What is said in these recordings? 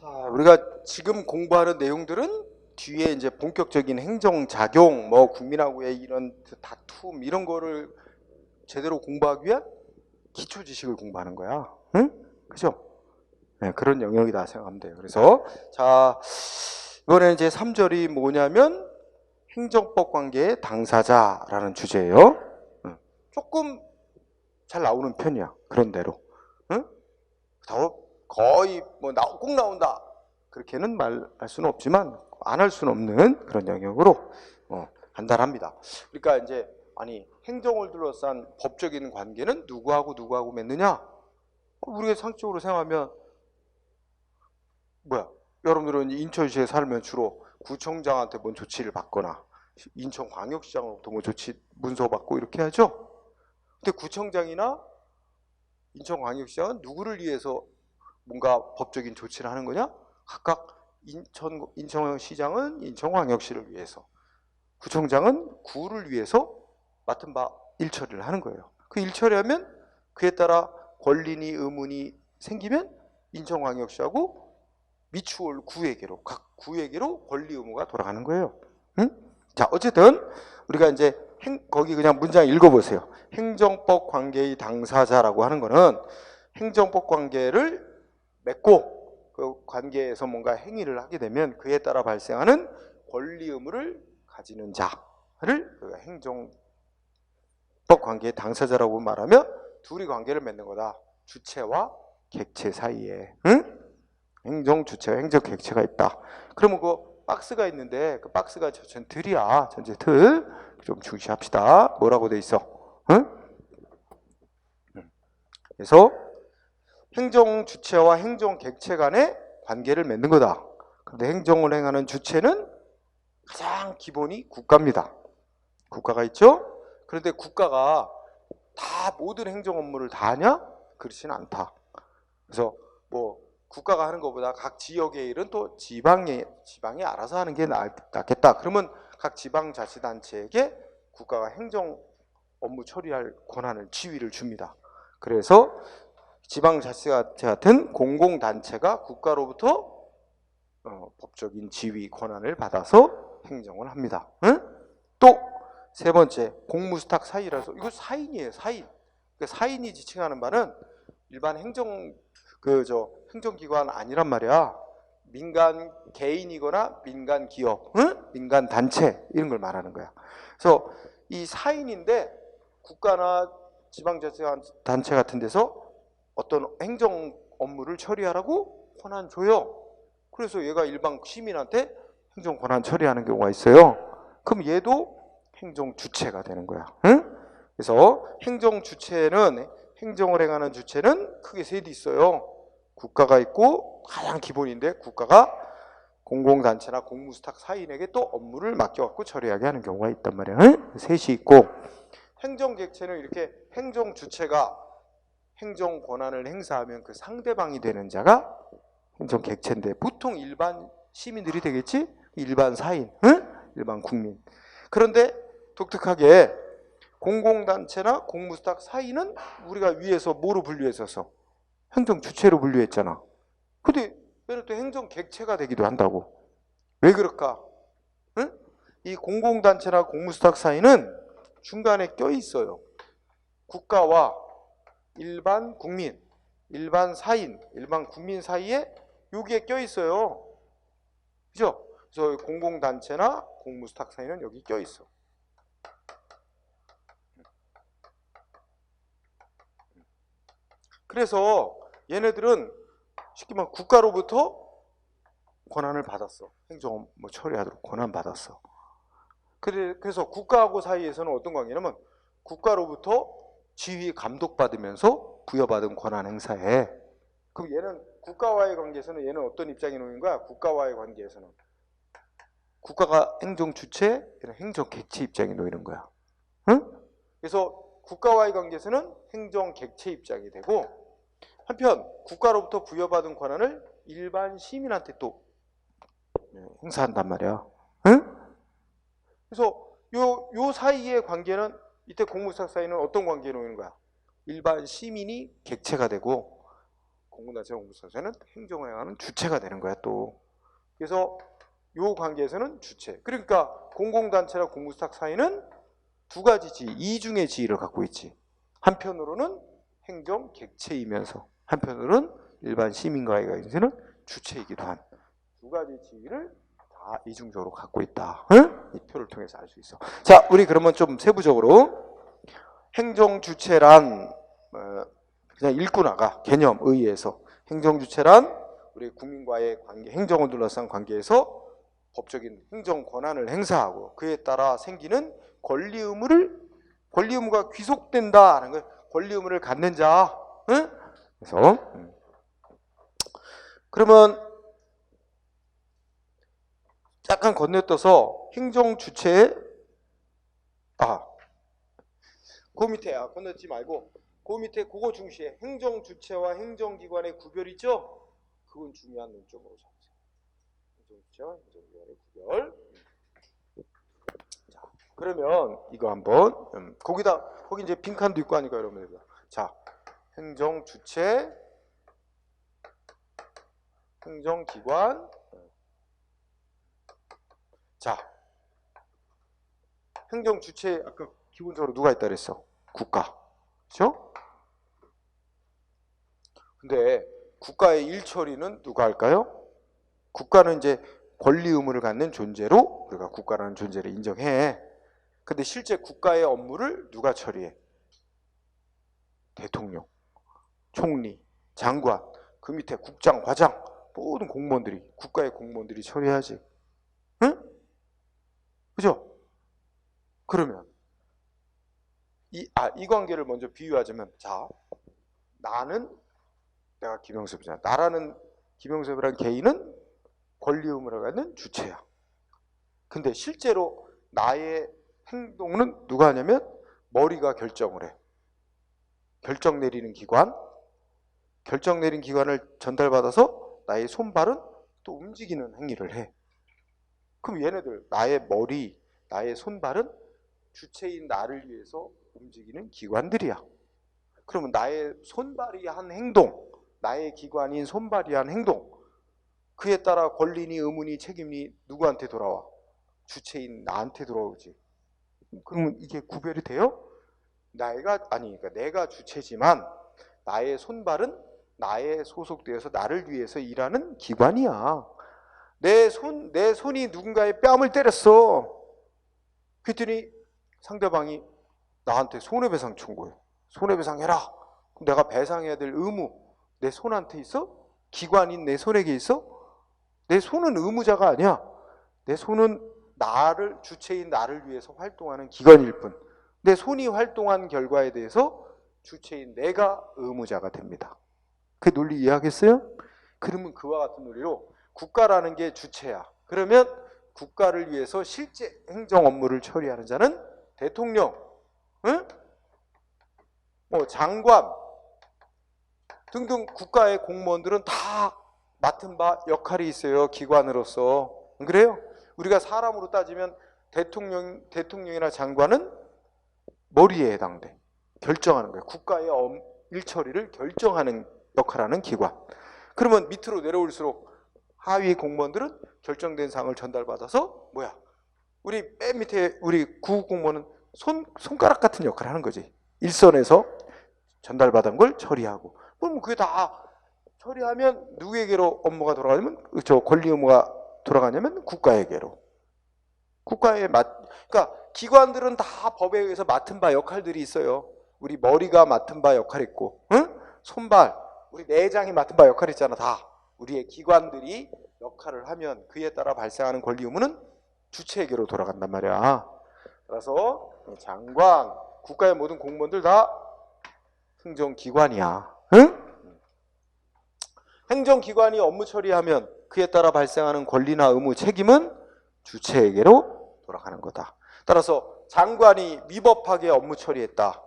자, 우리가 지금 공부하는 내용들은 뒤에 이제 본격적인 행정작용, 뭐 국민하고의 이런 다툼 이런 거를 제대로 공부하기 위한 기초 지식을 공부하는 거야. 응? 그죠? 네, 그런 영역이다 생각하면 돼요. 그래서 자, 이번에 이제 3절이 뭐냐면 행정법 관계의 당사자라는 주제예요. 응. 조금 잘 나오는 편이야. 그런 대로. 응? 거의 뭐 꼭 나온다 그렇게는 말할 수는 없지만 안 할 수는 없는 그런 영역으로 간단합니다. 그러니까 이제 아니 행정을 둘러싼 법적인 관계는 누구하고 맺느냐? 우리가 상식적으로 생각하면 뭐야? 여러분들은 인천시에 살면 주로 구청장한테 뭔 조치를 받거나 인천광역시장으로부터 뭐 조치 문서 받고 이렇게 하죠. 근데 구청장이나 인천광역시장은 누구를 위해서 뭔가 법적인 조치를 하는 거냐? 각각 인천시장은 인천광역시를 위해서, 구청장은 구를 위해서 맡은 바 일처리를 하는 거예요. 그 일처리하면 그에 따라 권리니 의무니 생기면 인천광역시하고 미추홀 구에게로, 각 구에게로 권리 의무가 돌아가는 거예요. 응? 자, 어쨌든 우리가 이제 거기 그냥 문장 읽어보세요. 행정법 관계의 당사자라고 하는 거는 행정법 관계를 맺고 그 관계에서 뭔가 행위를 하게 되면 그에 따라 발생하는 권리 의무를 가지는 자를 행정법 관계의 당사자라고 말하며 둘이 관계를 맺는 거다. 주체와 객체 사이에. 응? 행정 주체와 행정 객체가 있다. 그러면 그 박스가 있는데 그 박스가 전체 틀이야. 전체 틀. 좀 중시합시다. 뭐라고 돼 있어? 응? 그래서 행정 주체와 행정 객체 간의 관계를 맺는 거다. 그런데 행정을 행하는 주체는 가장 기본이 국가입니다. 국가가 있죠? 그런데 국가가 다 모든 행정 업무를 다 하냐? 그렇지는 않다. 그래서 뭐 국가가 하는 것보다 각 지역의 일은 또 지방이 알아서 하는 게 낫겠다. 그러면 각 지방자치단체에게 국가가 행정 업무 처리할 권한을, 지위를 줍니다. 그래서 지방자치단체 같은 공공단체가 국가로부터 법적인 지위 권한을 받아서 행정을 합니다. 응? 또 세 번째, 공무수탁 사이라서 이거 사인이에요. 사인. 그러니까 사인이 지칭하는 바는 일반 행정기관 아니란 말이야. 민간 개인이거나 민간 기업, 응? 민간 단체 이런 걸 말하는 거야. 그래서 이 사인인데 국가나 지방자치단체 같은 데서 어떤 행정 업무를 처리하라고 권한 줘요. 그래서 얘가 일반 시민한테 행정 권한 처리하는 경우가 있어요. 그럼 얘도 행정 주체가 되는 거야. 응? 그래서 행정 주체는, 행정을 행하는 주체는 크게 셋이 있어요. 국가가 있고 가장 기본인데 국가가 공공단체나 공무수탁 사인에게 또 업무를 맡겨갖고 처리하게 하는 경우가 있단 말이야. 응? 셋이 있고, 행정 객체는 이렇게 행정 주체가 행정 권한을 행사하면 그 상대방이 되는 자가 행정 객체인데 보통 일반 시민들이 되겠지? 일반 사인, 응? 일반 국민. 그런데 독특하게 공공단체나 공무수탁 사인은 우리가 위에서 뭐로 분류했었어? 행정 주체로 분류했잖아. 근데 얘는 또 행정 객체가 되기도 한다고. 왜 그럴까? 응? 이 공공단체나 공무수탁 사인은 중간에 껴 있어요. 국가와 일반 국민, 일반 사인, 일반 국민 사이에 여기에 껴 있어요. 그죠? 그래서 공공단체나 공무수탁 사인은 여기 껴 있어. 그래서 얘네들은 쉽게 말하면 국가로부터 권한을 받았어. 행정 뭐 처리하도록 권한 받았어. 그래서 국가하고 사이에서는 어떤 관계냐면 국가로부터 지휘 감독받으면서 부여받은 권한 행사에. 그럼 얘는 국가와의 관계에서는 얘는 어떤 입장이 놓인 거야? 국가와의 관계에서는 국가가 행정 주체, 얘는 행정 객체 입장이 놓이는 거야. 응? 그래서 국가와의 관계에서는 행정 객체 입장이 되고, 한편 국가로부터 부여받은 권한을 일반 시민한테 또 행사한단 말이야. 응? 그래서 요 사이의 관계는, 이때 공무수탁 사이는 어떤 관계에 놓이는 거야? 일반 시민이 객체가 되고 공공단체나 공무사에는 행정을 행하는 주체가 되는 거야 또. 그래서 요 관계에서는 주체. 그러니까 공공단체나 공무수탁 사이는 두 가지 지위, 이중의 지위를 갖고 있지. 한편으로는 행정 객체이면서 한편으로는 일반 시민과의 관계는 주체이기도 한 두 가지 지위를 다 이중적으로 갖고 있다. 응? 이 표를 통해서 알 수 있어. 자, 우리 그러면 좀 세부적으로 행정 주체란 그냥 읽고 나가 개념 의의에서 행정 주체란 우리 국민과의 관계, 행정을 둘러싼 관계에서 법적인 행정 권한을 행사하고 그에 따라 생기는 권리 의무가 귀속된다는 거. 권리 의무를 갖는 자. 응? 그래서 그러면 약간 건너뛰어서 행정 주체의 그 밑에 건너뛰지 말고 그 밑에 그거 중시해. 행정 주체와 행정기관의 구별 있죠? 그건 중요한 논점으로 잡으세요. 행정 주체와 행정기관의 구별. 자, 그러면 이거 한번 거기 이제 빈칸도 있고 하니까 여러분들. 자, 행정 주체, 행정기관. 자, 행정 주체 아까 기본적으로 누가 있다 그랬어? 국가. 그렇죠? 근데 국가의 일처리는 누가 할까요? 국가는 이제 권리 의무를 갖는 존재로 우리가 국가라는 존재를 인정해. 근데 실제 국가의 업무를 누가 처리해? 대통령, 총리, 장관, 그 밑에 국장, 과장 모든 공무원들이 국가의 공무원들이 처리하지. 응? 그죠? 그러면 이 관계를 먼저 비유하자면 자, 내가 김영섭이잖아. 나라는 김영섭이라는 개인은 권리 의무를 갖는 주체야. 근데 실제로 나의 행동은 누가 하냐면 머리가 결정을 해. 결정 내리는 기관, 결정 내린 기관을 전달받아서 나의 손발은 또 움직이는 행위를 해. 그럼 얘네들 나의 머리, 나의 손발은 주체인 나를 위해서 움직이는 기관들이야. 그러면 나의 손발이 한 행동, 나의 기관인 손발이 한 행동, 그에 따라 권리니 의무니 책임이 누구한테 돌아와? 주체인 나한테 돌아오지. 그러면 이게 구별이 돼요? 그러니까 내가 주체지만 나의 손발은 나에 소속되어서 나를 위해서 일하는 기관이야. 내 손이 누군가의 뺨을 때렸어. 그랬더니 상대방이 나한테 손해배상 청구해. 손해배상해라. 그럼 내가 배상해야 될 의무 내 손한테 있어? 기관인 내 손에게 있어? 내 손은 의무자가 아니야. 내 손은 주체인 나를 위해서 활동하는 기관일 뿐. 내 손이 활동한 결과에 대해서 주체인 내가 의무자가 됩니다. 그 논리 이해하겠어요? 그러면 그와 같은 논리로 국가라는 게 주체야. 그러면 국가를 위해서 실제 행정 업무를 처리하는 자는 대통령, 응? 장관 등등 국가의 공무원들은 다 맡은 바 역할이 있어요. 기관으로서. 안 그래요? 우리가 사람으로 따지면 대통령이나 장관은 머리에 해당돼. 결정하는 거예요. 국가의 일처리를 결정하는 역할하는 기관. 그러면 밑으로 내려올수록 하위 공무원들은 결정된 사항을 전달받아서 우리 맨 밑에 우리 구급 공무원은 손가락 같은 역할을 하는 거지. 일선에서 전달받은 걸 처리하고. 그럼 그게 다 처리하면 누구에게로 업무가 돌아가냐면 권리 의무가 돌아가냐면 국가에게로. 그러니까 기관들은 다 법에 의해서 맡은 바 역할들이 있어요. 우리 머리가 맡은 바 역할이 있고, 응? 손발, 우리 내장이 맡은 바 역할이 있잖아. 다 우리의 기관들이 역할을 하면 그에 따라 발생하는 권리 의무는 주체에게로 돌아간단 말이야. 그래서 장관, 국가의 모든 공무원들 다 행정기관이야. 응? 행정기관이 업무 처리하면 그에 따라 발생하는 권리나 의무, 책임은 주체에게로 돌아가는 거다. 따라서 장관이 위법하게 업무 처리했다.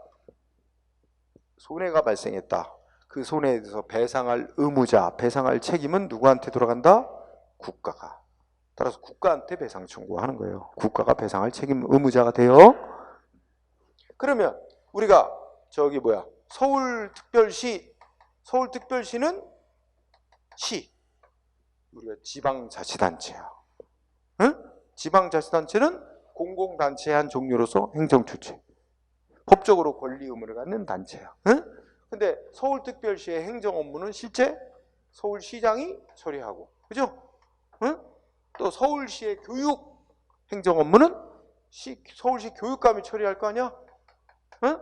손해가 발생했다. 그 손해에 대해서 배상할 의무자, 배상할 책임은 누구한테 돌아간다? 국가가. 따라서 국가한테 배상 청구하는 거예요. 국가가 배상할 책임 의무자가 돼요. 그러면 우리가 서울특별시는 시, 우리가 지방자치단체야. 응? 지방자치단체는 공공단체의 한 종류로서 행정주체, 법적으로 권리 의무를 갖는 단체야. 응? 근데 서울특별시의 행정 업무는 실제 서울시장이 처리하고, 그죠? 응? 또 서울시의 교육 행정 업무는 서울시 교육감이 처리할 거 아니야? 응?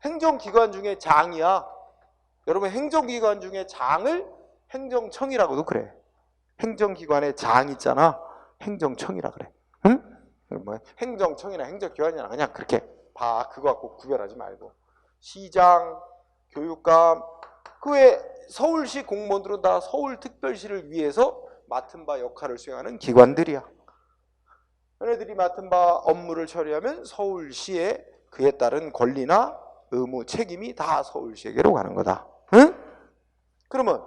행정기관 중에 장이야. 여러분, 행정기관 중에 장을 행정청이라고도 그래. 행정기관의 장 있잖아. 행정청이라 그래. 응? 뭐 행정청이나 행정기관이나 그냥 그렇게 봐. 그거 갖고 구별하지 말고. 시장, 교육감, 그 외 서울시 공무원들은 다 서울특별시를 위해서 맡은 바 역할을 수행하는 기관들이야. 얘네들이 맡은 바 업무를 처리하면 서울시의 그에 따른 권리나 의무, 책임이 다 서울시에게로 가는 거다. 응? 그러면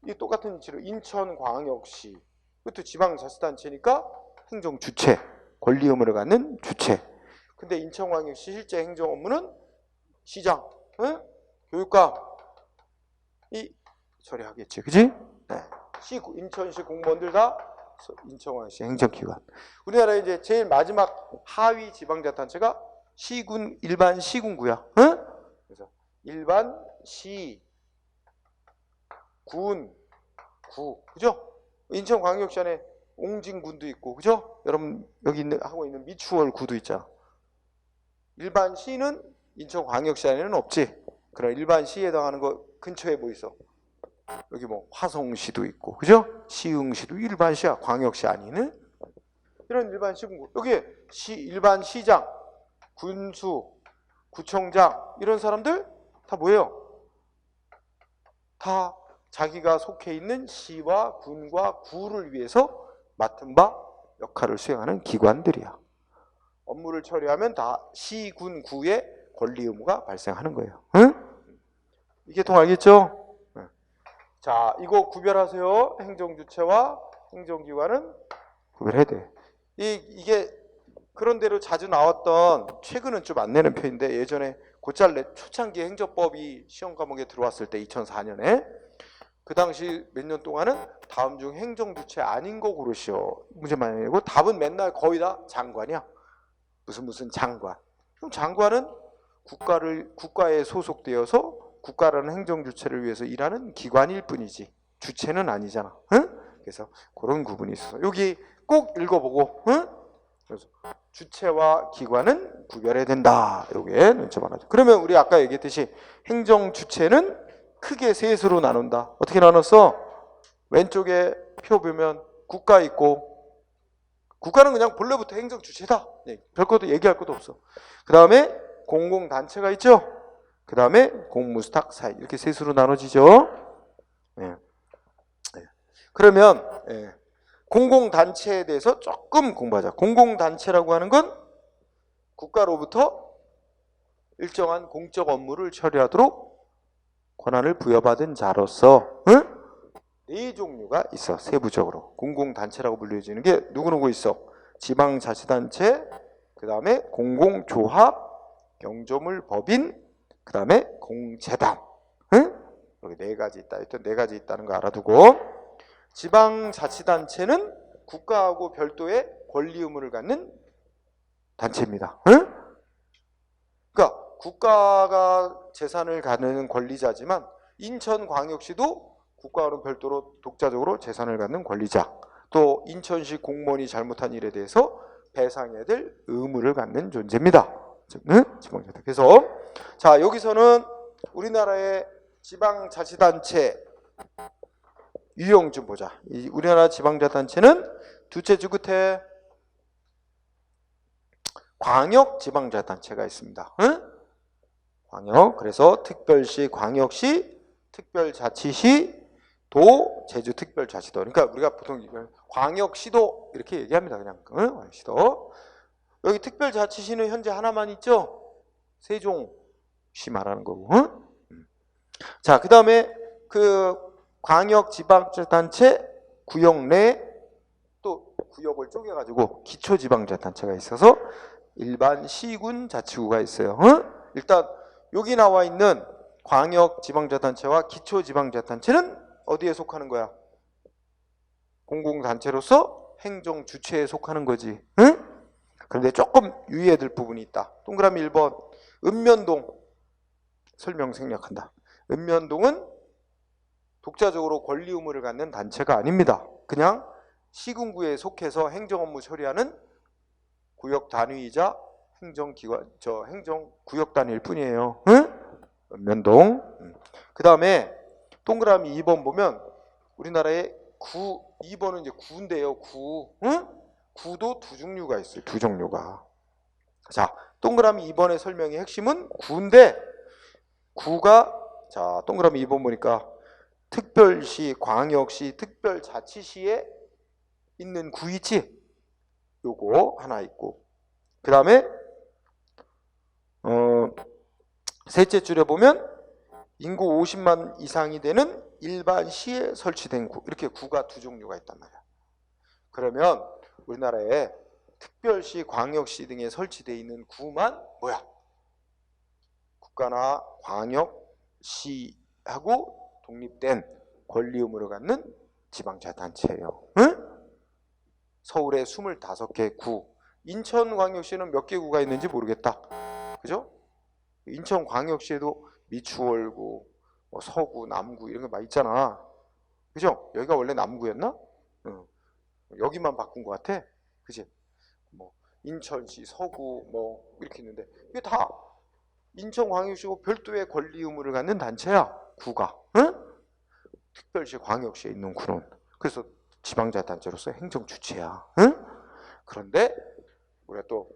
이 똑같은 이치로 인천광역시, 그것도 지방자치단체니까 행정주체, 권리 의무를 갖는 주체. 근데 인천광역시 실제 행정 업무는 시장, 응? 교육감 이 처리하겠지, 그지? 네. 인천시 공무원들 다 인천광역시 행정기관. 우리나라 이제 제일 마지막 하위 지방자치단체가 시군, 일반 시군구야. 응? 그래서 일반 시, 군, 구, 그죠? 인천광역시 안에 옹진군도 있고, 그죠? 여러분 여기 하고 있는 미추홀 구도 있잖아. 일반 시는 인천광역시 안에는 없지. 그럼 일반 시에 해당하는 거 근처에 뭐 있어? 여기 뭐 화성시도 있고, 그죠? 시흥시도 일반 시야, 광역시 아니는 이런 일반 시군구. 여기 일반 시장, 군수, 구청장 이런 사람들 다 뭐예요? 다 자기가 속해 있는 시와 군과 구를 위해서 맡은 바 역할을 수행하는 기관들이야. 업무를 처리하면 다 시, 군, 구의 권리 의무가 발생하는 거예요. 응? 이게 통 알겠죠? 자, 이거 구별하세요. 행정주체와 행정기관은 구별해야 돼. 이게 그런 대로 자주 나왔던, 최근은 좀 안 내는 편인데 예전에 곧잘 초창기 행정법이 시험 과목에 들어왔을 때 2004년에 그 당시 몇 년 동안은 다음 중 행정주체 아닌 거 고르시오. 문제 많이 내고 답은 맨날 거의 다 장관이야. 무슨 장관. 그럼 장관은 국가에 소속되어서 국가라는 행정주체를 위해서 일하는 기관일 뿐이지 주체는 아니잖아. 응? 그래서 그런 구분이 있어. 여기 꼭 읽어보고, 응? 그래서 주체와 기관은 구별해야 된다. 요게 눈점 하나. 그러면 우리 아까 얘기했듯이 행정주체는 크게 셋으로 나눈다. 어떻게 나눴어? 왼쪽에 표 보면 국가 있고, 국가는 그냥 본래부터 행정주체다. 별 것도 얘기할 것도 없어. 그 다음에 공공단체가 있죠. 그 다음에 공무수탁 사회, 이렇게 셋으로 나눠지죠. 네. 네. 그러면 공공단체에 대해서 조금 공부하자. 공공단체라고 하는 건 국가로부터 일정한 공적 업무를 처리하도록 권한을 부여받은 자로서, 응? 네 종류가 있어. 세부적으로 공공단체라고 불려지는 게 누구누구 있어? 지방자치단체, 그 다음에 공공조합, 경조물 법인, 그 다음에 공재단. 응? 여기 네 가지 있다. 일단 네 가지 있다는 거 알아두고, 지방자치단체는 국가하고 별도의 권리 의무를 갖는 단체입니다. 응? 그러니까 국가가 재산을 갖는 권리자지만 인천광역시도 국가와는 별도로 독자적으로 재산을 갖는 권리자, 또 인천시 공무원이 잘못한 일에 대해서 배상해야 될 의무를 갖는 존재입니다. 응? 지방자치단체. 그래서 자, 여기서는 우리나라의 지방자치단체 유형 좀 보자. 우리나라 지방자치단체는 두째주 끝에 광역지방자치단체가 있습니다. 응? 광역, 그래서 특별시, 광역시, 특별자치시, 도, 제주특별자치도. 그러니까 우리가 보통 광역시도 이렇게 얘기합니다. 그냥 응? 광역시도. 여기 특별자치시는 현재 하나만 있죠. 세종시 말하는 거고. 응? 자, 그 다음에 그 광역지방자치단체 구역 내 또 구역을 쪼개가지고 기초지방자치단체가 있어서 일반 시군 자치구가 있어요. 응? 일단 여기 나와 있는 광역지방자치단체와 기초지방자치단체는 어디에 속하는 거야? 공공단체로서 행정 주체에 속하는 거지. 응? 그런데 조금 유의해야 될 부분이 있다. 동그라미 1번 읍면동 설명 생략한다. 읍면동은 독자적으로 권리 의무를 갖는 단체가 아닙니다. 그냥 시군구에 속해서 행정 업무 처리하는 구역 단위이자 행정 구역 단위일 뿐이에요. 응? 읍면동. 그 다음에 동그라미 2번 보면 우리나라에 2번은 이제 구인데요. 구. 응? 구도 두 종류가 있어요. 두 종류가. 자, 동그라미 2번의 설명의 핵심은 구인데 구가 자, 동그라미 2번 보니까 특별시, 광역시, 특별자치시에 있는 구 있지? 요거 하나 있고 그 다음에 셋째 줄에 보면 인구 50만 이상이 되는 일반 시에 설치된 구 이렇게 구가 두 종류가 있단 말이야. 그러면 우리나라에 특별시, 광역시 등에 설치되어 있는 구만 뭐야? 국가나 광역시하고 독립된 권리 의무를 갖는 지방자치단체예요. 응? 서울에 25개 구. 인천광역시는 몇 개 구가 있는지 모르겠다. 그죠? 인천광역시에도 미추홀구, 뭐 서구, 남구 이런 거 많이 있잖아. 그죠? 여기가 원래 남구였나? 응. 여기만 바꾼 것 같아. 그지? 뭐 인천시, 서구 뭐 이렇게 있는데 이게 다 인천광역시고 별도의 권리 의무를 갖는 단체야. 구가. 응? 특별시, 광역시에 있는 구는. 그래서 지방자치단체로서 행정 주체야. 응? 그런데 우리가 또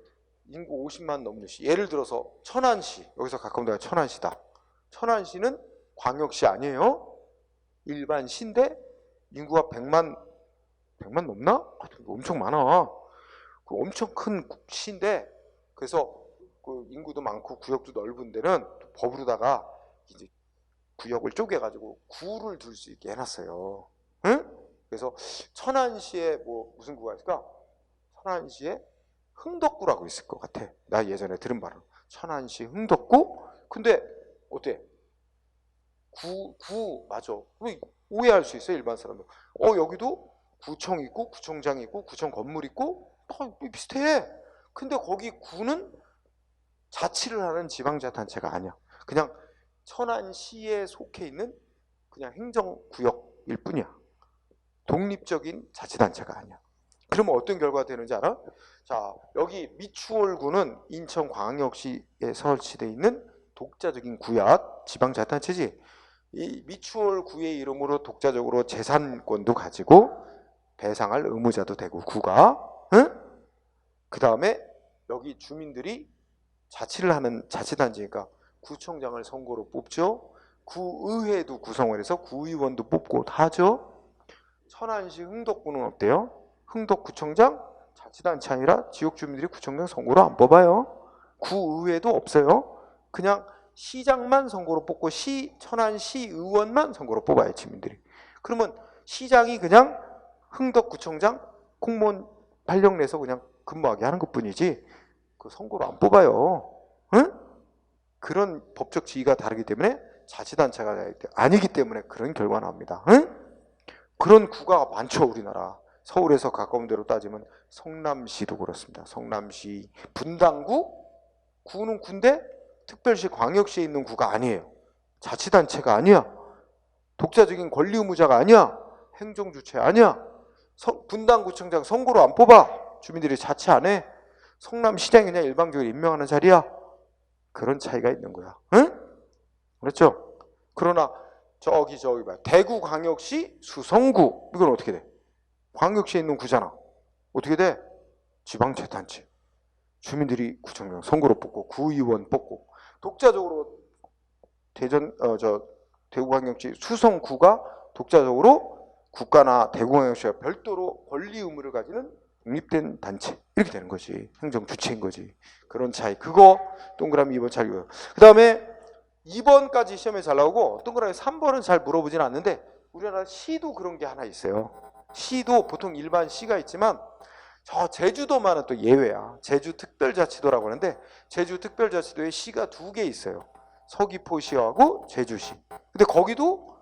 인구 50만 넘는 시, 예를 들어서 천안시, 여기서 가까운 데가 천안시다. 천안시는 광역시 아니에요. 일반 시인데 인구가 100만 넘나? 엄청 많아. 그 엄청 큰 시인데 그래서 그 인구도 많고 구역도 넓은 데는 법으로다가 이제 구역을 쪼개가지고 구를 둘 수 있게 해놨어요. 응? 그래서 천안시에 뭐 무슨 구가 있을까? 천안시에 흥덕구라고 있을 것 같아. 나 예전에 들은 바로 천안시 흥덕구. 근데 어때? 구 맞아. 오해할 수 있어요 일반 사람들. 여기도 구청 있고 구청장 있고 구청 건물 있고 다 비슷해. 근데 거기 구는 자치를 하는 지방자치단체가 아니야. 그냥 천안시에 속해 있는 그냥 행정구역일 뿐이야. 독립적인 자치단체가 아니야. 그러면 어떤 결과가 되는지 알아? 자, 여기 미추홀구는 인천광역시에 설치되어 있는 독자적인 구야. 지방자치단체지. 이 미추홀구의 이름으로 독자적으로 재산권도 가지고 배상할 의무자도 되고 구가. 응? 그 다음에 여기 주민들이 자치를 하는 자치단체니까 구청장을 선거로 뽑죠. 구의회도 구성을 해서 구의원도 뽑고 다 하죠. 천안시 흥덕구는 어때요? 흥덕구청장 자치단체 아니라 지역 주민들이 구청장 선거로 안 뽑아요. 구의회도 없어요. 그냥 시장만 선거로 뽑고 천안시 의원만 선거로 뽑아요. 주민들이. 그러면 시장이 그냥 흥덕구청장 공무원 발령 내서 그냥 근무하게 하는 것뿐이지 그 선거로 안 뽑아요. 응? 그런 법적 지위가 다르기 때문에 자치단체가 아니기 때문에 그런 결과 나옵니다. 응? 그런 구가 많죠. 우리나라. 서울에서 가까운 데로 따지면 성남시도 그렇습니다. 성남시 분당구 구는 군데 특별시 광역시에 있는 구가 아니에요. 자치단체가 아니야. 독자적인 권리 의무자가 아니야. 행정주체 아니야. 분당구청장 선거로 안 뽑아. 주민들이 자치 안 해. 성남시장이 그냥 일방적으로 임명하는 자리야. 그런 차이가 있는 거야. 응? 그렇죠? 그러나 저기 봐. 대구광역시 수성구 이건 어떻게 돼? 광역시에 있는 구잖아. 어떻게 돼? 지방자치단체. 주민들이 구청장 선거로 뽑고 구의원 뽑고 독자적으로 대구광역시 수성구가 독자적으로 국가나 대구광역시가 별도로 권리 의무를 가지는 독립된 단체 이렇게 되는 거지. 행정 주체인 거지. 그런 차이. 그거 동그라미 2번 잘 읽어요. 그 다음에 2번까지 시험에 잘 나오고 동그라미 3번은 잘 물어보진 않는데 우리나라 시도 그런 게 하나 있어요. 시도 보통 일반 시가 있지만 저 제주도만은 또 예외야. 제주특별자치도라고 하는데 제주특별자치도에 시가 2개 있어요. 서귀포시하고 제주시. 근데 거기도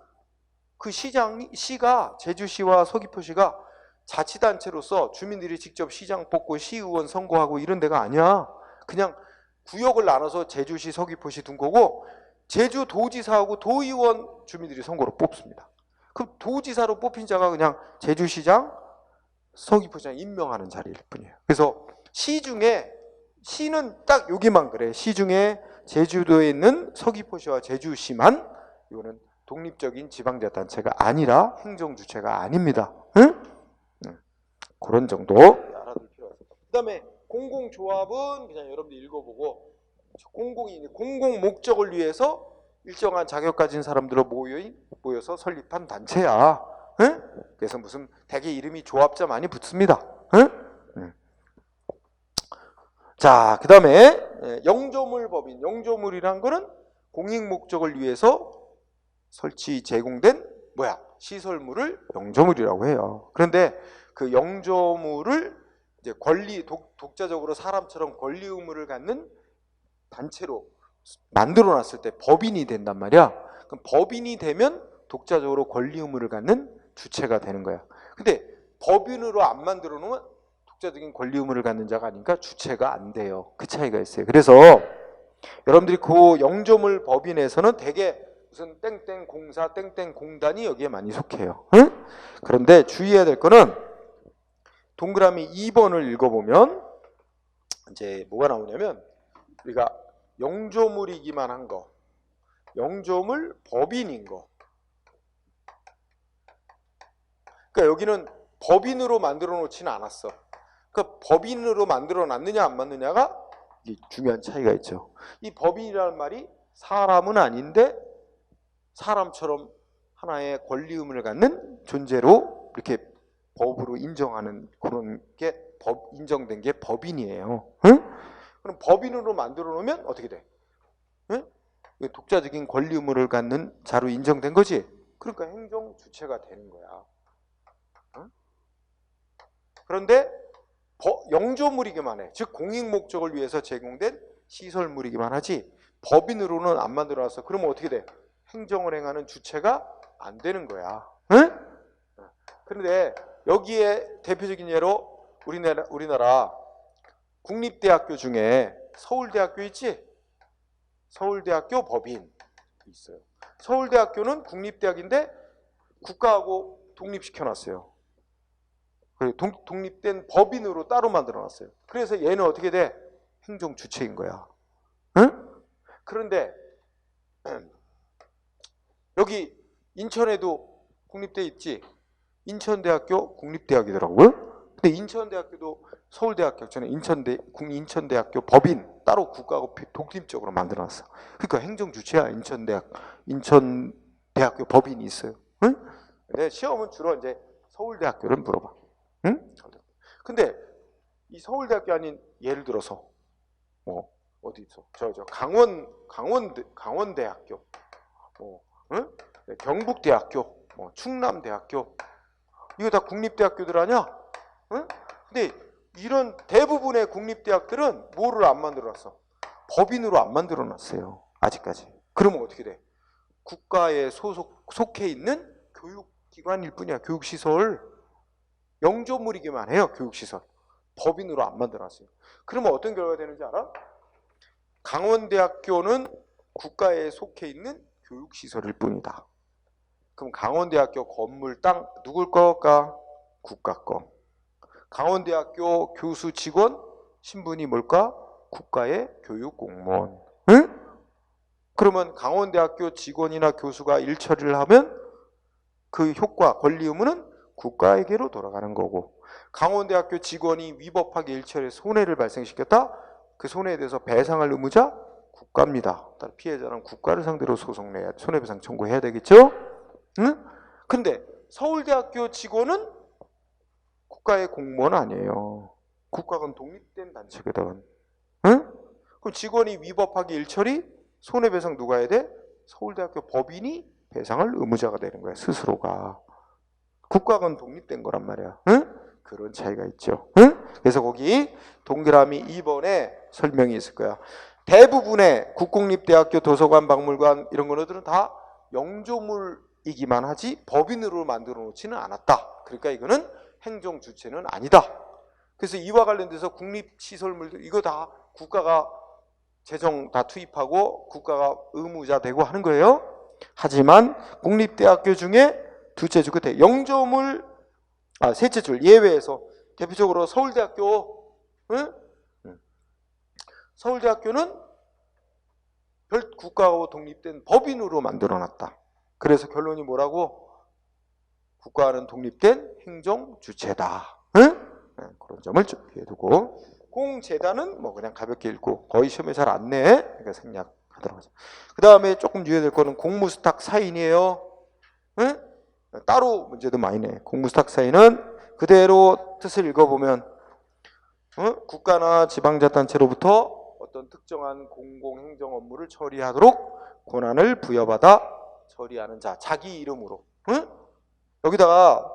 그 시가 제주시와 서귀포시가 자치단체로서 주민들이 직접 시장 뽑고 시의원 선거하고 이런 데가 아니야. 그냥 구역을 나눠서 제주시, 서귀포시 둔 거고 제주도지사하고 도의원 주민들이 선거로 뽑습니다. 그럼 도지사로 뽑힌 자가 그냥 제주시장, 서귀포시장 임명하는 자리일 뿐이에요. 그래서 시는 딱 여기만 그래. 시 중에 제주도에 있는 서귀포시와 제주시만 이거는 독립적인 지방자치단체가 아니라 행정주체가 아닙니다. 응? 그런 정도 알아둘 필요가 있습니다. 그 다음에 공공조합은 그냥 여러분들 읽어보고 공공 목적을 위해서 일정한 자격 가진 사람들로 모여서 설립한 단체야. 응? 그래서 무슨 대개 이름이 조합자 많이 붙습니다. 응? 자, 그 다음에 영조물법인. 영조물이란 거는 공익 목적을 위해서 설치 제공된 시설물을 영조물이라고 해요. 그런데 그 영조물을 이제 독자적으로 사람처럼 권리 의무를 갖는 단체로 만들어 놨을 때 법인이 된단 말이야. 그럼 법인이 되면 독자적으로 권리 의무를 갖는 주체가 되는 거야. 근데 법인으로 안 만들어 놓으면 독자적인 권리 의무를 갖는 자가 아니니까 주체가 안 돼요. 그 차이가 있어요. 그래서 여러분들이 그 영조물 법인에서는 대개 무슨 땡땡 공사, 땡땡 공단이 여기에 많이 속해요. 응? 그런데 주의해야 될 거는 동그라미 2번을 읽어보면 이제 뭐가 나오냐면 우리가 영조물이기만 한 거, 영조물 법인인 거. 그러니까 여기는 법인으로 만들어 놓지는 않았어. 그러니까 법인으로 만들어 놨느냐 안 놨느냐가 중요한 차이가 있죠. 이 법인이라는 말이 사람은 아닌데 사람처럼 하나의 권리 의무를 갖는 존재로 이렇게 법으로 인정하는 그런 게 인정된 게 법인이에요. 응? 그럼 법인으로 만들어 놓으면 어떻게 돼? 응? 독자적인 권리 의무를 갖는 자로 인정된 거지. 그러니까 행정 주체가 되는 거야. 응? 그런데 영조물이기만 해. 즉 공익 목적을 위해서 제공된 시설물이기만 하지 법인으로는 안 만들어놨어. 그러면 어떻게 돼? 행정을 행하는 주체가 안 되는 거야. 응? 그런데 여기에 대표적인 예로 우리나라 국립대학교 중에 서울대학교 있지? 서울대학교 법인 있어요. 서울대학교는 국립대학인데 국가하고 독립시켜놨어요. 독립된 법인으로 따로 만들어놨어요. 그래서 얘는 어떻게 돼? 행정주체인 거야. 응? 그런데 여기 인천에도 국립대 있지? 인천대학교 국립대학이더라고요. 근데 인천대학교도 서울대학교처럼 인천대학교 법인 따로 국가하고 독립적으로 만들어놨어. 그러니까 행정주체야. 인천대학교 법인이 있어요. 응? 근데 시험은 주로 이제 서울대학교를 물어봐. 응? 근데 이 서울대학교 아닌 예를 들어서 어디 있어? 저 강원대학교, 응? 경북대학교, 충남대학교 이거 다 국립대학교들 아니야? 응? 근데 이런 대부분의 국립대학들은 뭐를 안 만들어놨어? 법인으로 안 만들어놨어요. 아직까지. 그러면 어떻게 돼? 국가에 속해 있는 교육기관일 뿐이야. 교육시설. 영조물이기만 해요. 교육시설. 법인으로 안 만들어놨어요. 그러면 어떤 결과가 되는지 알아? 강원대학교는 국가에 속해 있는 교육시설일 뿐이다. 그럼 강원대학교 건물, 땅 누굴 거일까? 국가 거. 강원대학교 교수, 직원, 신분이 뭘까? 국가의 교육공무원. 응? 그러면 강원대학교 직원이나 교수가 일처리를 하면 그 효과, 권리 의무는 국가에게로 돌아가는 거고, 강원대학교 직원이 위법하게 일처리해서 손해를 발생시켰다? 그 손해에 대해서 배상할 의무자? 국가입니다. 피해자는 국가를 상대로 소송내야 손해배상 청구해야 되겠죠? 응? 근데 서울대학교 직원은 국가의 공무원 아니에요. 국가는 독립된 단체거든. 응? 그럼 직원이 위법하게 일처리, 손해배상 누가 해야 돼? 서울대학교 법인이 배상할 의무자가 되는 거야, 스스로가. 국가는 독립된 거란 말이야. 응? 그런 차이가 있죠. 응? 그래서 거기 동그라미 2번에 설명이 있을 거야. 대부분의 국공립대학교 도서관, 박물관 이런 거들은 다 영조물 이기만 하지 법인으로 만들어 놓지는 않았다. 그러니까 이거는 행정 주체는 아니다. 그래서 이와 관련돼서 국립시설물도 이거 다 국가가 재정 다 투입하고 국가가 의무자 되고 하는 거예요. 하지만 국립대학교 중에 둘째 줄 끝에 영조물 셋째 줄 예외에서 대표적으로 서울대학교, 응? 서울대학교는 별 국가하고 독립된 법인으로 만들어놨다. 그래서 결론이 뭐라고? 국가는 독립된 행정 주체다. 응? 그런 점을 좀 기억해 두고, 공재단은 뭐 그냥 가볍게 읽고 거의 시험에 잘 안 내. 그러니까 생략하도록 하죠. 그 다음에 조금 유의될 거는 공무수탁 사인이에요. 응? 따로 문제도 많이 내. 공무수탁 사인은 그대로 뜻을 읽어보면 국가나 지방자치단체로부터 어떤 특정한 공공행정 업무를 처리하도록 권한을 부여받아 처리하는 자, 자기 이름으로. 응? 여기다가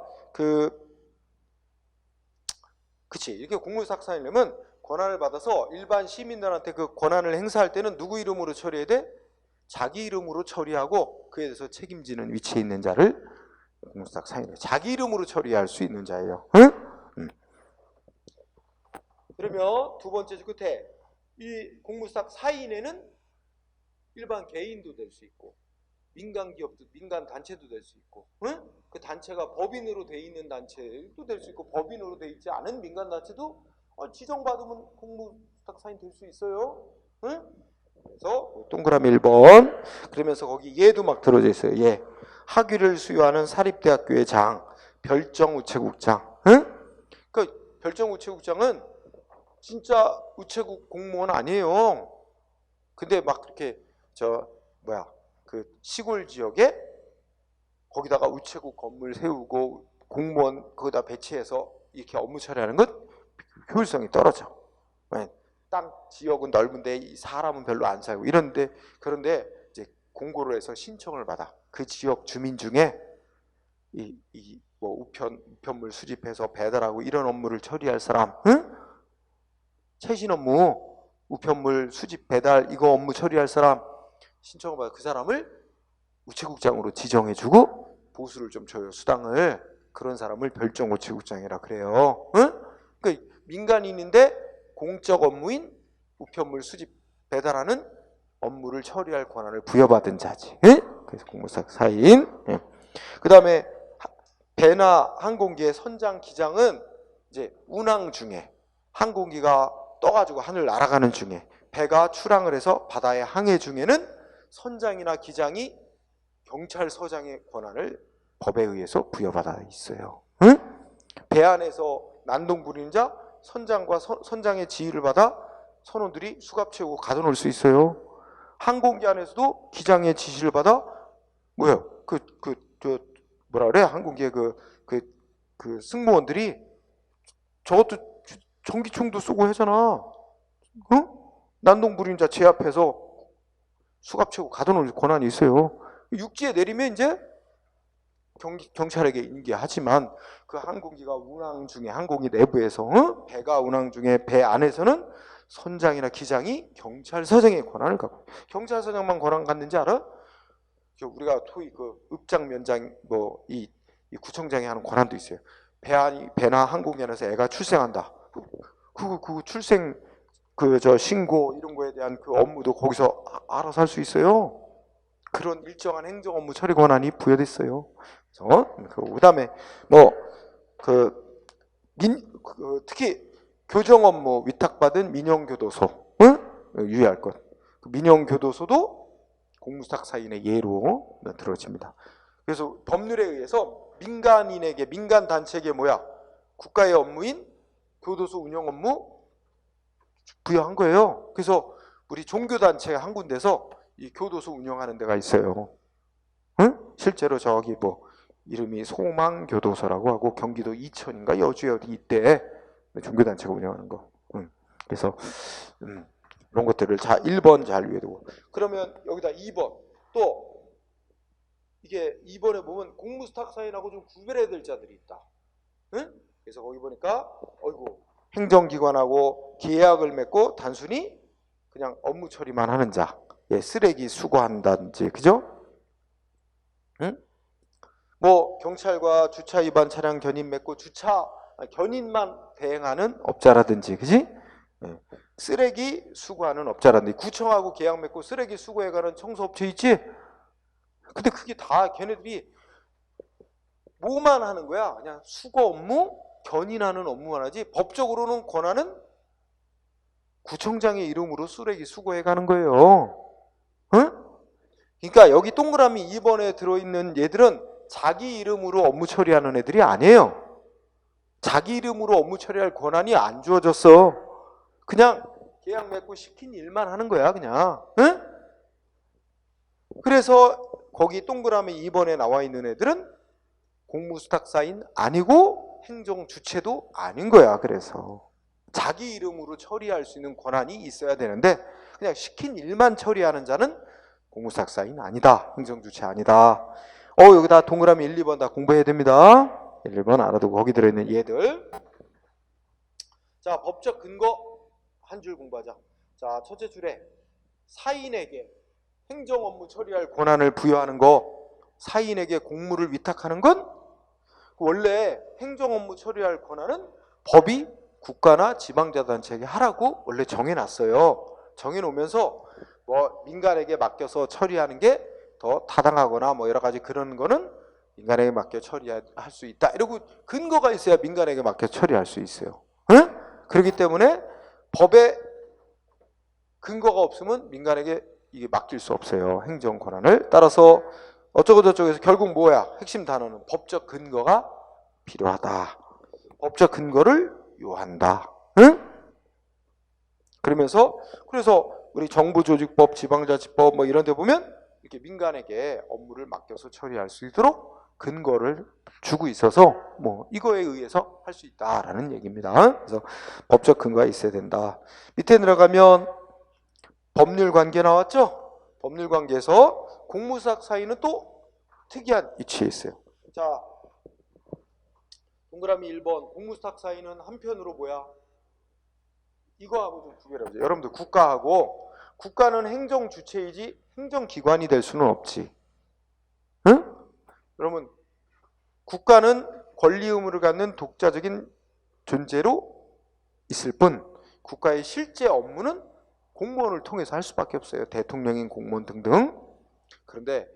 그치, 이렇게 공무수탁 사인이면 권한을 받아서 일반 시민들한테 그 권한을 행사할 때는 누구 이름으로 처리해야 돼? 자기 이름으로 처리하고 그에 대해서 책임지는 위치에 있는 자를 공무수탁 사인이에요. 자기 이름으로 처리할 수 있는 자예요. 응? 그러면 두 번째 줄 끝에 이 공무수탁 사인에는 일반 개인도 될 수 있고 민간 기업도, 민간 단체도 될 수 있고, 응? 그 단체가 법인으로 돼 있는 단체도 될 수 있고 법인으로 돼 있지 않은 민간 단체도 지정받으면 공무수탁 사인 될 수 있어요. 응? 그래서 동그라미 1번. 그러면서 거기 예도 막 들어져 있어요. 예. 학위를 수여하는 사립대학교의 장, 별정우체국장. 응? 그 별정우체국장은 진짜 우체국 공무원 아니에요. 근데 막 그렇게 그 시골 지역에 거기다가 우체국 건물 세우고 공무원 거기다 배치해서 이렇게 업무 처리하는 건 효율성이 떨어져. 땅 지역은 넓은데 사람은 별로 안 살고 이런데, 그런데 이제 공고를 해서 신청을 받아. 그 지역 주민 중에 뭐 우편물 수집해서 배달하고 이런 업무를 처리할 사람, 응? 최신 업무, 우편물 수집 배달 이거 업무 처리할 사람 신청을 받아. 그 사람을 우체국장으로 지정해주고 보수를 좀 줘요, 수당을. 그런 사람을 별정우체국장이라 그래요. 응? 그러니까 민간인인데 공적 업무인 우편물 수집 배달하는 업무를 처리할 권한을 부여받은 자지. 응? 그래서 공무수탁 사인. 응. 그 다음에 배나 항공기의 선장 기장은 이제 운항 중에 항공기가 떠가지고 하늘 날아가는 중에 배가 출항을 해서 바다에 항해 중에는 선장이나 기장이 경찰서장의 권한을 법에 의해서 부여받아 있어요. 응? 배 안에서 난동 부리는 자, 선장과 선장의 지휘를 받아 선원들이 수갑 채우고 가둬놓을 수 있어요. 항공기 안에서도 기장의 지시를 받아 뭐라 그래? 항공기의 그 승무원들이 저것도 전기총도 쏘고 하잖아. 응? 난동 부리는 자 제압해서 수갑 채우고 가둬놓을 권한이 있어요. 육지에 내리면 이제 경찰에게 인계하지만 그 항공기가 운항 중에 항공기 내부에서 배가 운항 중에 배 안에서는 선장이나 기장이 경찰서장의 권한을 갖고, 경찰서장만 권한 갖는지 알아? 우리가 토익 읍장 면장 이 구청장이 하는 권한도 있어요. 배나 항공기 안에서 애가 출생한다. 그 출생 신고 이런 거에 대한 그 업무도 거기서 알아서 할 수 있어요. 그런 일정한 행정 업무 처리 권한이 부여됐어요. 그다음에 특히 교정 업무 위탁받은 민영교도소, 유의할 것. 민영교도소도 공무수탁 사인의 예로 들어집니다. 그래서 법률에 의해서 민간인에게, 민간 단체에게 국가의 업무인 교도소 운영 업무 부여한 거예요. 그래서 우리 종교단체 한 군데서 이 교도소 운영하는 데가 있어요. 응? 실제로 저기 이름이 소망교도소라고 하고 경기도 이천인가 여주에 어디 이때 종교단체가 운영하는 거. 그래서 이런 것들을 1번 잘 유의해두고. 그러면 여기다 2번 또 이게 2번에 보면 공무수탁 사인하고 좀 구별해야 될 자들이 있다. 응? 그래서 거기 보니까 행정기관하고 계약을 맺고 단순히 그냥 업무 처리만 하는 자, 쓰레기 수거한다든지, 그죠? 응? 뭐 경찰과 주차 위반 차량 견인 맺고 견인만 대행하는 업자라든지, 그지? 예. 쓰레기 수거하는 업자라든지, 구청하고 계약 맺고 쓰레기 수거해가는 청소업체 있지? 근데 그게 다 걔네들이 뭐만 하는 거야? 그냥 수거 업무, 견인하는 업무만 하지 법적으로는 권한은 구청장의 이름으로 쓰레기 수거해가는 거예요. 응? 그러니까 여기 동그라미 2번에 들어있는 얘들은 자기 이름으로 업무 처리하는 애들이 아니에요. 자기 이름으로 업무 처리할 권한이 안 주어졌어. 그냥 계약 맺고 시킨 일만 하는 거야, 그냥. 응? 그래서 거기 동그라미 2번에 나와 있는 애들은 공무수탁사인 아니고 행정주체도 아닌 거야. 그래서 자기 이름으로 처리할 수 있는 권한이 있어야 되는데 그냥 시킨 일만 처리하는 자는 공무수탁사인 아니다. 행정주체 아니다. 여기다 동그라미 1, 2번 다 공부해야 됩니다. 1, 2번 알아두고 거기 들어있는 얘들. 자, 법적 근거 한 줄 공부하자. 자, 첫째 줄에 사인에게 행정 업무 처리할 권한을 부여하는 거, 사인에게 공무를 위탁하는 건 원래 행정 업무 처리할 권한은 법이 국가나 지방자치단체에게 하라고 원래 정해놨어요. 정해놓으면서 뭐 민간에게 맡겨서 처리하는 게 더 타당하거나 뭐 여러 가지 그런 거는 민간에게 맡겨 처리할 수 있다. 이러고 근거가 있어야 민간에게 맡겨 처리할 수 있어요. 응? 그렇기 때문에 법에 근거가 없으면 민간에게 이게 맡길 수 없어요. 행정 권한을. 따라서 어쩌고 저쩌고해서 결국 뭐야? 핵심 단어는 법적 근거가 필요하다. 법적 근거를 요한다. 응? 그래서 우리 정부조직법, 지방자치법 뭐 이런 데 보면 이렇게 민간에게 업무를 맡겨서 처리할 수 있도록 근거를 주고 있어서 뭐 이거에 의해서 할 수 있다라는 얘기입니다. 그래서 법적 근거가 있어야 된다. 밑에 내려가면 법률 관계 나왔죠? 법률 관계에서 공무수탁 사이는 또 특이한 위치에 있어요. 자, 동그라미 1번 공무수탁 사이는 한편으로 뭐야? 이거하고 좀 구별해 보세요. 여러분들 국가는 행정 주체이지 행정기관이 될 수는 없지. 응? 여러분 국가는 권리 의무를 갖는 독자적인 존재로 있을 뿐 국가의 실제 업무는 공무원을 통해서 할 수밖에 없어요. 대통령인 공무원 등등. 그런데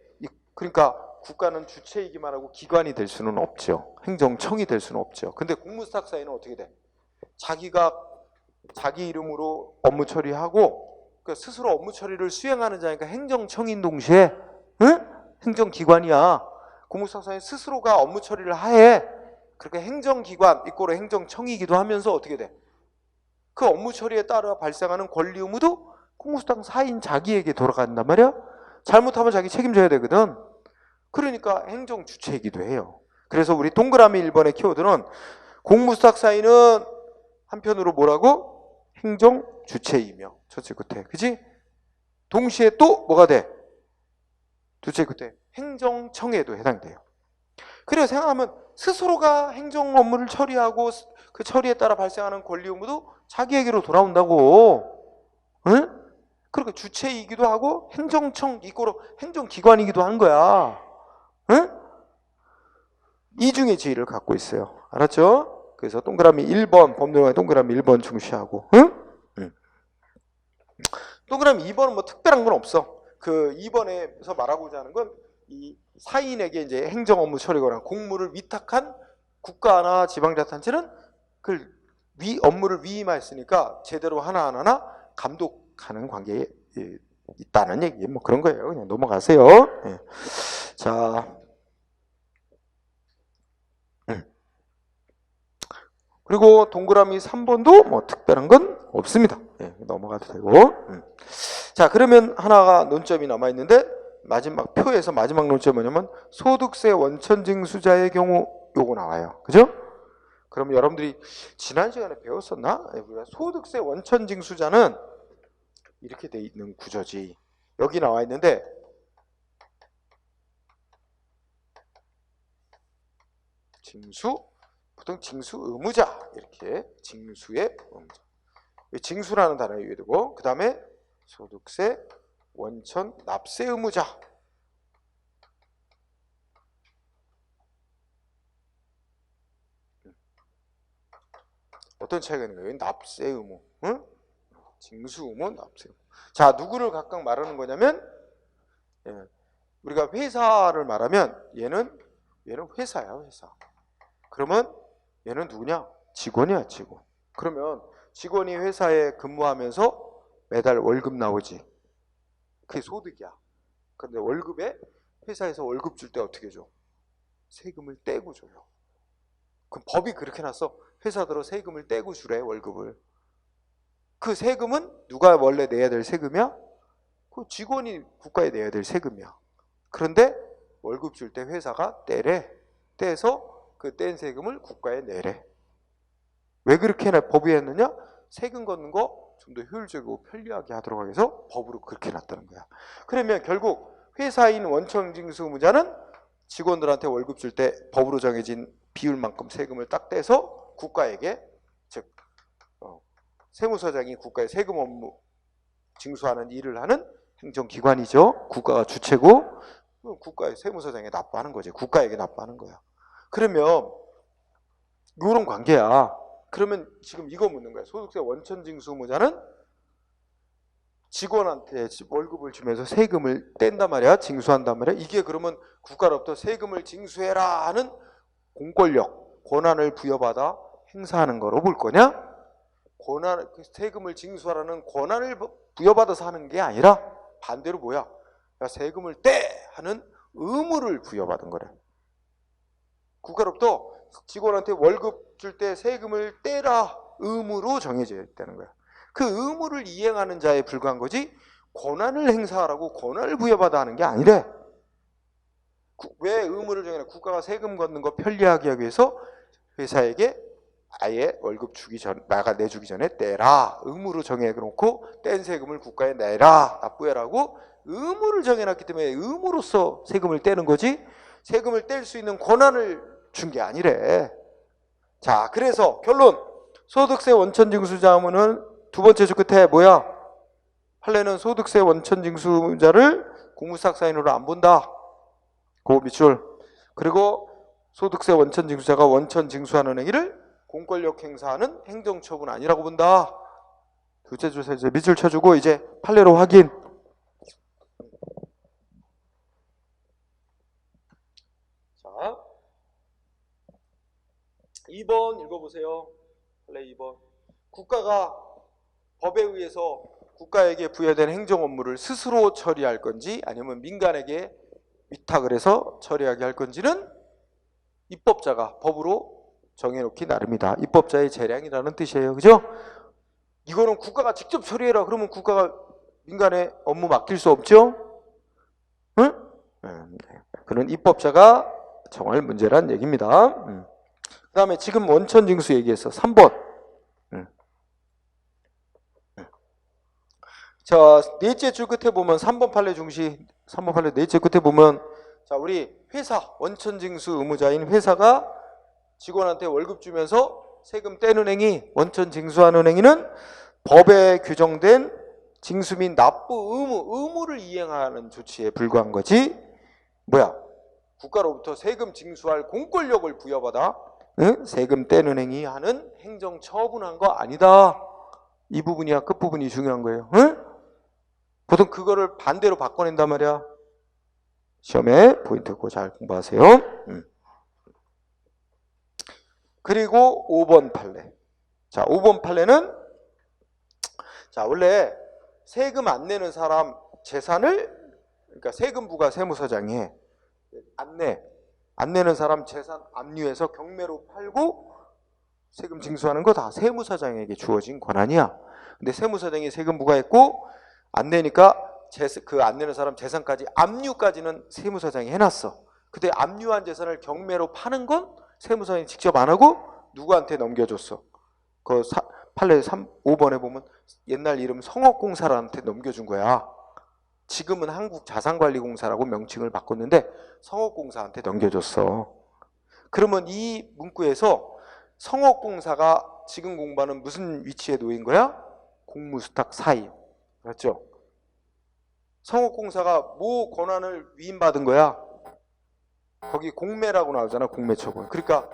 그러니까 국가는 주체이기만 하고 기관이 될 수는 없죠. 행정청이 될 수는 없죠. 근데 공무수탁사에는 어떻게 돼? 자기가 자기 이름으로 업무 처리하고 그러니까 스스로 업무 처리를 수행하는 자니까 행정청인 동시에 응? 행정기관이야. 공무수탁사에 스스로가 업무 처리를 하해. 그렇게 행정기관 이꼬르 행정청이기도 하면서 어떻게 돼? 그 업무 처리에 따라 발생하는 권리 의무도 공무수탁사인 자기에게 돌아간단 말이야. 잘못하면 자기 책임져야 되거든. 그러니까 행정주체이기도 해요. 그래서 우리 동그라미 1번의 키워드는 공무수탁사인은 한편으로 뭐라고? 행정주체이며 첫째 끝에 그지? 동시에 또 뭐가 돼? 둘째 끝에 행정청에도 해당돼요. 그래서 생각하면 스스로가 행정 업무를 처리하고 그 처리에 따라 발생하는 권리 의무도 자기에게로 돌아온다고. 응? 그러니까 주체이기도 하고 행정청 이꼬로 행정기관이기도 한 거야. 응? 이중의 지위를 갖고 있어요. 알았죠? 그래서 동그라미 1번 법률관의 동그라미 1번 중시하고 응? 응. 동그라미 2번은 뭐 특별한 건 없어. 그 2번에서 말하고자 하는 건 이 사인에게 이제 행정 업무 처리거나 공무를 위탁한 국가나 지방자치단체는 그 업무를 위임했으니까 제대로 하나하나 감독하는 관계에 있다는 얘기 뭐 그런 거예요. 그냥 넘어가세요. 네. 자, 그리고 동그라미 3번도 뭐 특별한 건 없습니다. 네, 넘어가도 되고. 자, 그러면 하나가 논점이 남아 있는데 마지막 표에서 마지막 논점이 뭐냐면 소득세 원천징수자의 경우 요거 나와요. 그죠? 그럼 여러분들이 지난 시간에 배웠었나? 우리가 소득세 원천징수자는 이렇게 돼 있는 구조지. 여기 나와 있는데 징수, 보통 징수 의무자 이렇게 징수의 의무자. 징수라는 단어 위에 두고 그 다음에 소득세 원천 납세 의무자. 어떤 차이가 있는 거예요? 납세 의무, 응? 징수 의무, 납세 의무. 자, 누구를 각각 말하는 거냐면, 예, 우리가 회사를 말하면 얘는 회사야, 회사. 그러면 얘는 누구냐? 직원이야, 직원. 그러면 직원이 회사에 근무하면서 매달 월급 나오지. 그게 소득이야. 그런데 월급에 회사에서 월급 줄 때 어떻게 줘? 세금을 떼고 줘요. 그럼 법이 그렇게 놨어. 회사들은 세금을 떼고 주래, 월급을. 그 세금은 누가 원래 내야 될 세금이야? 그 직원이 국가에 내야 될 세금이야. 그런데 월급 줄 때 회사가 떼래. 떼서 그 뗀 세금을 국가에 내래. 왜 그렇게 법이 했느냐? 세금 걷는 거 좀 더 효율적이고 편리하게 하도록 하기 위해서 법으로 그렇게 놨다는 거야. 그러면 결국 회사인 원천징수 의무자는 직원들한테 월급 줄 때 법으로 정해진 비율만큼 세금을 딱 떼서 국가에게, 즉 세무서장이 국가의 세금 업무 징수하는 일을 하는 행정기관이죠. 국가가 주체고 국가의 세무서장에 납부하는 거지. 국가에게 납부하는 거야. 그러면 이런 관계야. 그러면 지금 이거 묻는 거야. 소득세 원천징수 의무자는 직원한테 월급을 주면서 세금을 뗀단 말이야. 징수한단 말이야. 이게 그러면 국가로부터 세금을 징수해라 하는 공권력, 권한을 부여받아 행사하는 거로 볼 거냐? 세금을 징수하라는 권한을 부여받아서 하는 게 아니라 반대로 뭐야? 야, 세금을 떼! 하는 의무를 부여받은 거래. 국가로부터 직원한테 월급 줄 때 세금을 떼라 의무로 정해져 있다는 거야. 그 의무를 이행하는 자에 불과한 거지 권한을 행사하라고 권한을 부여받아 하는 게 아니래. 왜 의무를 정해냐? 국가가 세금 걷는 거 편리하게 하기 위해서 회사에게 아예 월급 주기 전, 내주기 전에 떼라 의무로 정해놓고 뗀 세금을 국가에 내라, 납부해라고 의무를 정해놨기 때문에 의무로서 세금을 떼는 거지 세금을 뗄 수 있는 권한을 준 게 아니래. 자, 그래서 결론, 소득세 원천징수자 의무는 두 번째 줄 끝에 뭐야? 판례는 소득세 원천징수자를 공무사사인으로 안 본다. 그 밑줄. 그리고 소득세 원천징수자가 원천징수하는 행위를 공권력 행사하는 행정처분 아니라고 본다. 둘째 줄, 셋째 밑줄 쳐주고 이제 판례로 확인. 자, 2번 읽어보세요. 판례 2번. 국가가 법에 의해서 국가에게 부여된 행정 업무를 스스로 처리할 건지 아니면 민간에게 위탁을 해서 처리하게 할 건지는 입법자가 법으로 정해놓기 나름이다. 입법자의 재량이라는 뜻이에요. 그죠? 이거는 국가가 직접 처리해라. 그러면 국가가 민간에 업무 맡길 수 없죠? 응? 그는 입법자가 정할 문제란 얘기입니다. 그 다음에 지금 원천징수 얘기했어. 3번. 자, 넷째 줄 끝에 보면 3번 판례 중시, 3번 판례 넷째 끝에 보면 자, 우리 회사, 원천징수 의무자인 회사가 직원한테 월급 주면서 세금 떼는 행위, 원천징수하는 행위는 법에 규정된 징수 및 납부 의무를 이행하는 조치에 불과한 거지. 뭐야? 국가로부터 세금 징수할 공권력을 부여받아 세금 떼는 행위 하는 행정 처분한 거 아니다. 이 부분이야. 끝부분이 중요한 거예요. 보통 그거를 반대로 바꿔낸단 말이야. 시험에 포인트 고 잘 공부하세요. 그리고 5번 판례. 자, 5번 판례는 자, 원래 세금 안 내는 사람 재산을 그러니까 세금부가 세무서장이 해. 안 내는 사람 재산 압류해서 경매로 팔고 세금 징수하는 거 다 세무서장에게 주어진 권한이야. 근데 세무서장이 세금부가 했고 안 내니까 그 안 내는 사람 재산까지 압류까지는 세무서장이 해놨어. 근데 압류한 재산을 경매로 파는 건 세무서장이 직접 안 하고 누구한테 넘겨줬어? 그 판례 5번에 보면 옛날 이름 성업공사한테 넘겨준 거야. 지금은 한국자산관리공사라고 명칭을 바꿨는데 성업공사한테 넘겨줬어. 그러면 이 문구에서 성업공사가 지금 공부하는 무슨 위치에 놓인 거야? 공무수탁 사임. 그렇죠? 성업공사가 뭐 권한을 위임받은 거야? 거기 공매라고 나오잖아. 공매처분. 그러니까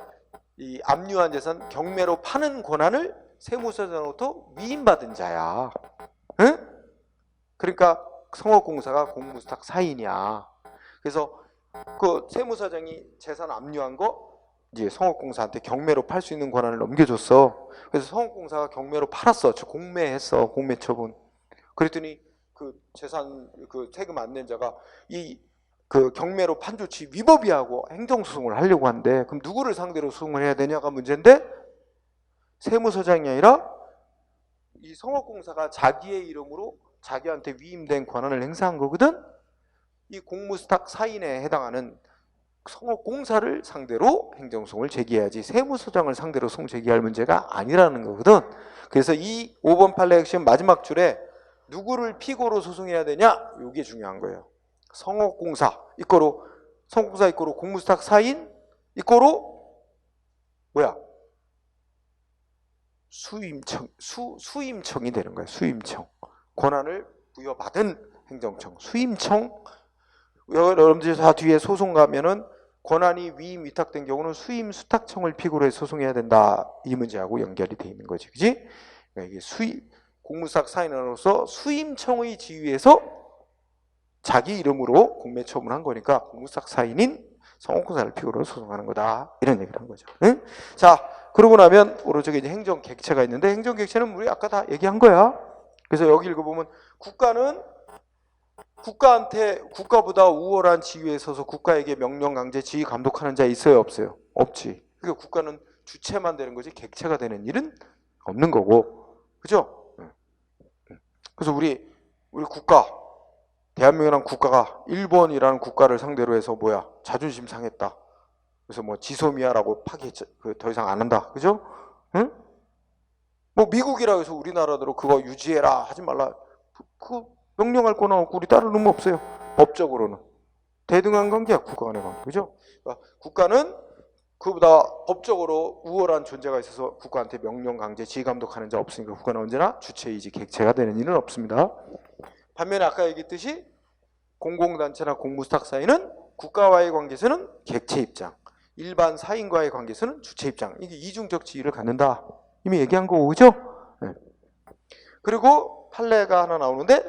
이 압류한 재산 경매로 파는 권한을 세무서장으로부터 위임받은 자야. 응? 그러니까 성업공사가 공무수탁 사인이야. 그래서 그 세무서장이 재산 압류한 거 이제 성업공사한테 경매로 팔 수 있는 권한을 넘겨줬어. 그래서 성업공사가 경매로 팔았어. 공매했어. 공매처분. 그랬더니 그 재산 그 세금 안 낸 자가 이 그 경매로 판 조치 위법이야 하고 행정소송을 하려고 한대. 그럼 누구를 상대로 소송을 해야 되냐가 문제인데 세무서장이 아니라 이 성업공사가 자기의 이름으로 자기한테 위임된 권한을 행사한 거거든. 이 공무수탁 사인에 해당하는 성업공사를 상대로 행정소송을 제기해야지 세무서장을 상대로 소송 제기할 문제가 아니라는 거거든. 그래서 이 5번 판례 핵심 마지막 줄에 누구를 피고로 소송해야 되냐? 이게 중요한 거예요. 성업공사 이꼬로 성업공사 이꼬로 공무수탁 사인 이꼬로 뭐야? 수임청이 되는 거예요. 수임청. 권한을 부여받은 행정청. 수임청. 여러분들 다 뒤에 소송 가면은 권한이 위임 위탁된 경우는 수임 수탁청을 피고로 해서 소송해야 된다. 이 문제하고 연결이 돼 있는 거지. 그지? 그러니까 이게 공무수탁 사인으로서 수임청의 지위에서 자기 이름으로 공매 처분한 거니까 공무수탁 사인인 성업공사를 피고로 소송하는 거다. 이런 얘기를 한 거죠. 응? 자, 그러고 나면 오른쪽에 이제 행정객체가 있는데 행정객체는 우리 아까 다 얘기한 거야. 그래서 여기 읽어보면 국가는 국가한테 국가보다 우월한 지위에 서서 국가에게 명령 강제 지휘 감독하는 자 있어요 없어요? 없지. 그러니까 국가는 주체만 되는 거지 객체가 되는 일은 없는 거고. 그죠? 그래서 우리 국가 대한민국이라는 국가가 일본이라는 국가를 상대로 해서 뭐야 자존심 상했다. 그래서 뭐 지소미아라고 파기했죠. 더 이상 안 한다. 그죠? 응? 뭐 미국이라 해서 우리나라대로 그거 유지해라 하지 말라. 그 명령할 권한 없고 우리 따를 놈 없어요. 법적으로는. 대등한 관계야 국가 간의 관계. 그죠? 그러니까 국가는 그보다 법적으로 우월한 존재가 있어서 국가한테 명령 강제 지휘 감독하는 자 없으니까 국가는 언제나 주체이지 객체가 되는 일은 없습니다. 반면에 아까 얘기했듯이 공공단체나 공무수탁 사인은 국가와의 관계에서는 객체 입장, 일반 사인과의 관계에서는 주체 입장. 이게 이중적 지위를 갖는다. 이미 얘기한 거고, 그죠? 네. 그리고 판례가 하나 나오는데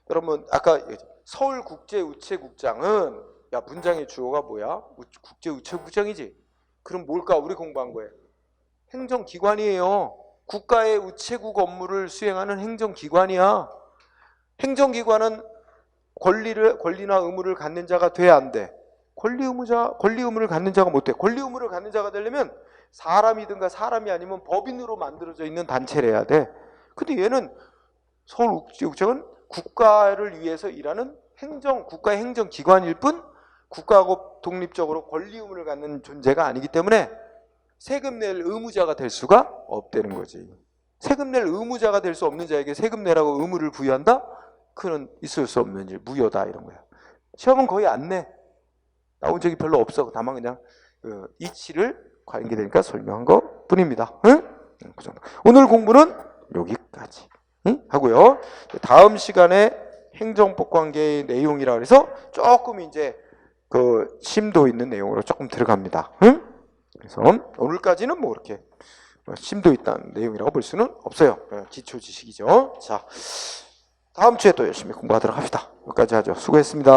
여러분 아까 서울국제우체국장은 야 문장의 주어가 뭐야? 국제우체국장이지. 그럼 뭘까? 우리 공부한 거예요. 행정기관이에요. 국가의 우체국 업무를 수행하는 행정기관이야. 행정기관은 권리나 의무를 갖는 자가 돼야 안 돼. 권리 의무를 갖는 자가 못 돼. 권리 의무를 갖는 자가 되려면 사람이든가 사람이 아니면 법인으로 만들어져 있는 단체를 해야 돼. 근데 얘는 서울국제국장은 국가를 위해서 일하는 국가의 행정기관일 뿐 국가하고 독립적으로 권리 의무를 갖는 존재가 아니기 때문에 세금 낼 의무자가 될 수가 없다는 거지. 세금 낼 의무자가 될 수 없는 자에게 세금 내라고 의무를 부여한다? 그는 있을 수 없는 일, 무효다 이런 거야. 시험은 거의 안 내. 나온 적이 별로 없어. 다만 그냥 이치를 관계되니까 설명한 것 뿐입니다. 응? 그 정도. 오늘 공부는 여기까지 하고요. 다음 시간에 행정법 관계의 내용이라 그래서 조금 이제 그 심도 있는 내용으로 조금 들어갑니다. 응? 그래서 오늘까지는 뭐 이렇게 심도 있다는 내용이라고 볼 수는 없어요. 기초 지식이죠. 자, 다음 주에 또 열심히 공부하도록 합시다. 여기까지 하죠. 수고했습니다.